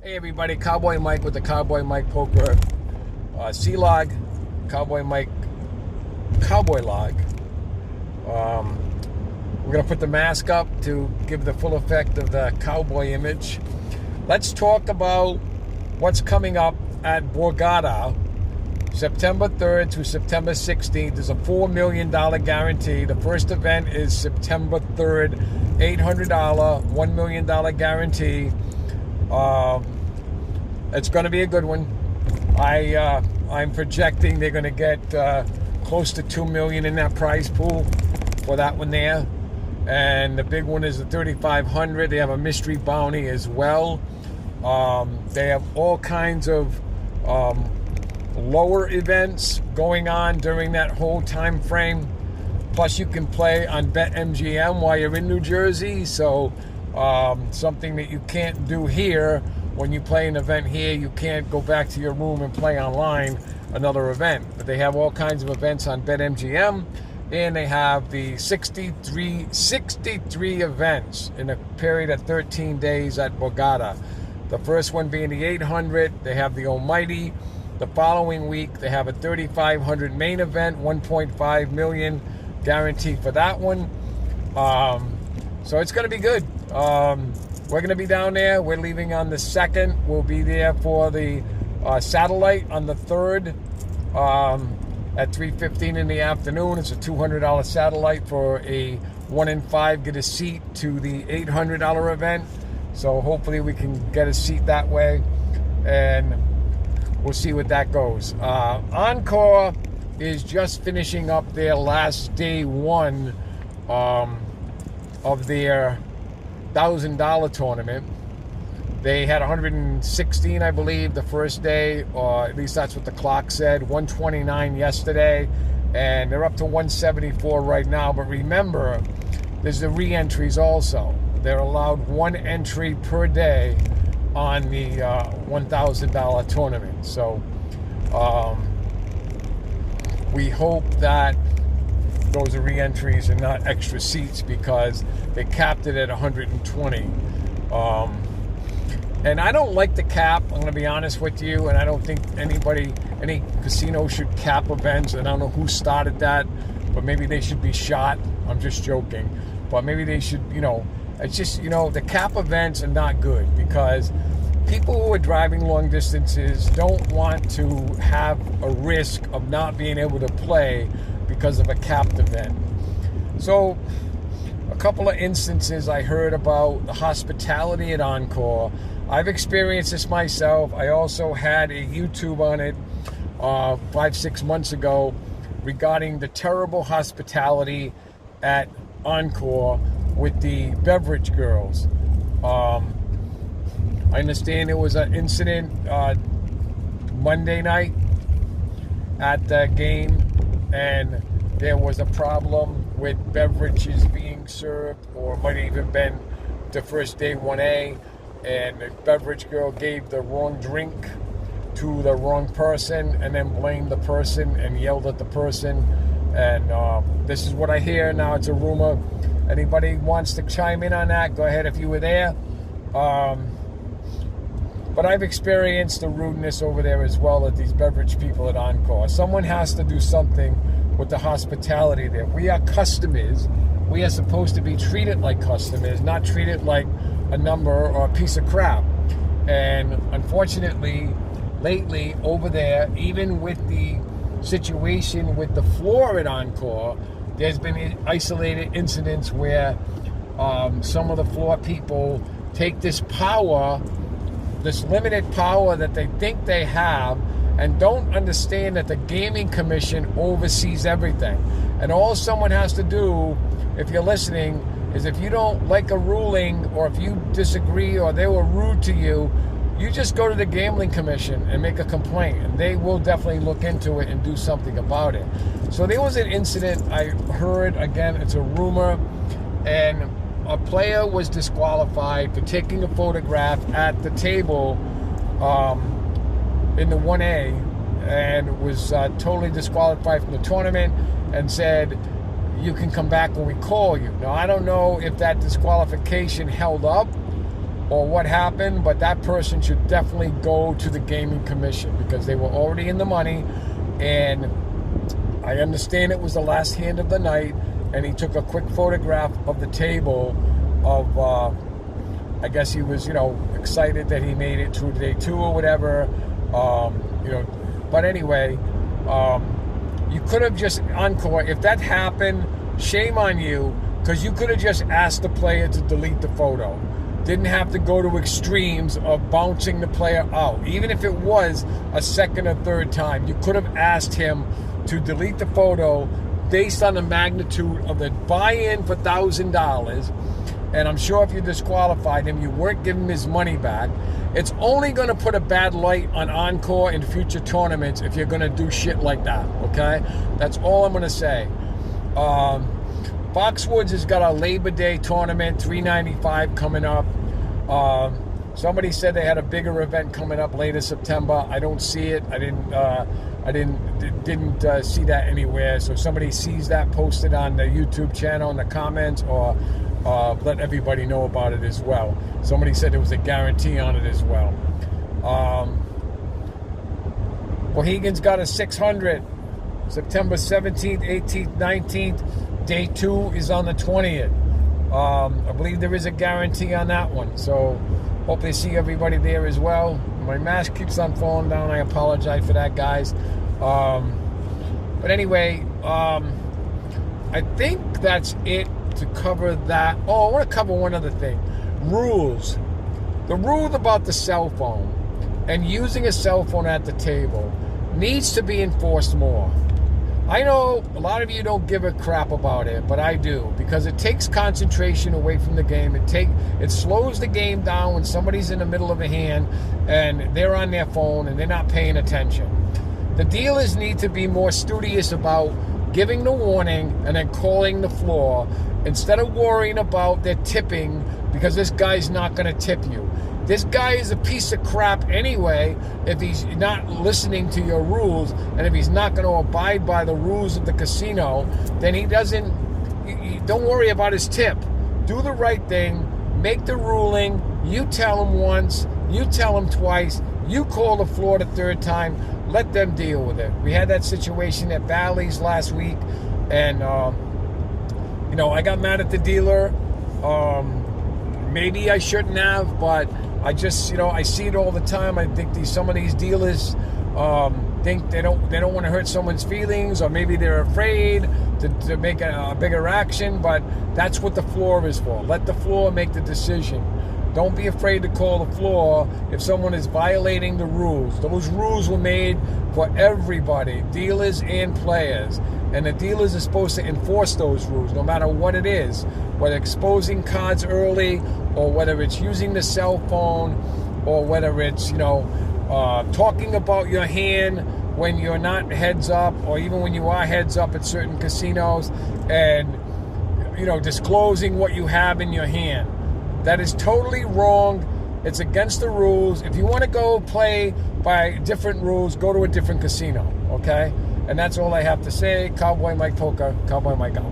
Hey everybody, Cowboy Mike with the Cowboy Mike Poker C-Log, Cowboy Mike Cowboy Log. We're going to put the mask up to give the full effect of the cowboy image. Let's talk about what's coming up at Borgata, September 3rd to September 16th. There's a $4 million guarantee. The first event is September 3rd, $800, $1 million guarantee. It's going to be a good one. I'm projecting they're going to get close to $2 million in that prize pool for that one there. And the big one is the 3,500. They have a mystery bounty as well. They have all kinds of lower events going on during that whole time frame. Plus, you can play on BetMGM while you're in New Jersey. So, something that you can't do here. When you play an event here, you can't go back to your room and play online another event. But they have all kinds of events on BetMGM. And they have the 63 events in a period of 13 days at Borgata. The first one being the 800. They have the Almighty. The following week, they have a 3,500 main event, 1.5 million guarantee for that one. So it's going to be good. We're going to be down there. We're leaving on the 2nd. We'll be there for the satellite on the 3rd at 3:15 in the afternoon. It's a $200 satellite for a 1 in 5 get a seat to the $800 event. So hopefully we can get a seat that way, and we'll see what that goes. ENCORE is just finishing up their last day one of their $1,000 tournament. They had 116, I believe, the first day, or at least that's what the clock said. 129 yesterday, and they're up to 174 right now. But remember, there's the re-entries also. They're allowed one entry per day on the $1,000 tournament. So we hope that those are re-entries and not extra seats, because they capped it at 120. And I don't like the cap, I'm going to be honest with you, and I don't think any casino should cap events, and I don't know who started that, but maybe they should be shot. I'm just joking. But maybe they should, it's just, the cap events are not good, because people who are driving long distances don't want to have a risk of not being able to play because of a capped event. So, a couple of instances I heard about the hospitality at ENCORE. I've experienced this myself. I also had a YouTube on it 5-6 months ago regarding the terrible hospitality at ENCORE with the beverage girls. I understand there was an incident Monday night at the game, and there was a problem with beverages being served, or it might have even been the first day 1A, and the beverage girl gave the wrong drink to the wrong person and then blamed the person and yelled at the person. And this is what I hear. Now it's a rumor. Anybody wants to chime in on that, go ahead if you were there. But I've experienced the rudeness over there as well at these beverage people at ENCORE. Someone has to do something with the hospitality there. We are customers. We are supposed to be treated like customers, not treated like a number or a piece of crap. And unfortunately, lately over there, even with the situation with the floor at ENCORE, there's been isolated incidents where some of the floor people take this power, this limited power that they think they have, and don't understand that the Gaming Commission oversees everything. And all someone has to do, if you're listening, is if you don't like a ruling, or if you disagree, or they were rude to you, you just go to the Gambling Commission and make a complaint, and they will definitely look into it and do something about it. So there was an incident I heard, again, it's a rumor, and a player was disqualified for taking a photograph at the table in the 1A, and was totally disqualified from the tournament, and said, you can come back when we call you. Now, I don't know if that disqualification held up or what happened, but that person should definitely go to the gaming commission because they were already in the money. And I understand it was the last hand of the night, and he took a quick photograph of the table of, I guess he was, excited that he made it through day 2 or whatever, but anyway, you could have just, ENCORE, if that happened, shame on you, because you could have just asked the player to delete the photo. Didn't have to go to extremes of bouncing the player out. Even if it was a second or third time, you could have asked him to delete the photo based on the magnitude of the buy-in for $1,000. And I'm sure if you disqualified him, you weren't giving him his money back. It's only going to put a bad light on ENCORE in future tournaments if you're going to do shit like that, okay? That's all I'm going to say. FOXWOODS has got a Labor Day tournament, $395 coming up. Somebody said they had a bigger event coming up later September. I don't see it. I didn't see that anywhere. So if somebody sees that, posted on the YouTube channel in the comments, or let everybody know about it as well. Somebody said there was a guarantee on it as well. Mohegan's got a 600, September 17th, 18th, 19th. Day 2 is on the 20th. I believe there is a guarantee on that one. So hope they see everybody there as well. My mask keeps on falling down. I apologize for that, guys. But anyway, I think that's it to cover that. Oh, I want to cover one other thing. Rules. The rule about the cell phone and using a cell phone at the table needs to be enforced more. I know a lot of you don't give a crap about it, but I do, because it takes concentration away from the game. It slows the game down when somebody's in the middle of a hand and they're on their phone and they're not paying attention. The dealers need to be more studious about giving the warning and then calling the floor instead of worrying about their tipping, because this guy's not going to tip you. This guy is a piece of crap anyway if he's not listening to your rules, and if he's not going to abide by the rules of the casino, then he doesn't, don't worry about his tip. Do the right thing, make the ruling, you tell him once, you tell him twice, you call the floor the third time, let them deal with it. We had that situation at BALLYS last week, and I got mad at the dealer. Maybe I shouldn't have, but I just, I see it all the time. I think some of these dealers think they don't want to hurt someone's feelings, or maybe they're afraid to make a bigger action, but that's what the floor is for. Let the floor make the decision. Don't be afraid to call the floor if someone is violating the rules. Those rules were made for everybody, dealers and players. And the dealers are supposed to enforce those rules no matter what it is, whether exposing cards early, or whether it's using the cell phone, or whether it's, talking about your hand when you're not heads up, or even when you are heads up at certain casinos, and, disclosing what you have in your hand. That is totally wrong. It's against the rules. If you want to go play by different rules, go to a different casino, okay? And that's all I have to say. Cowboy Mike Polka, Cowboy Mike out.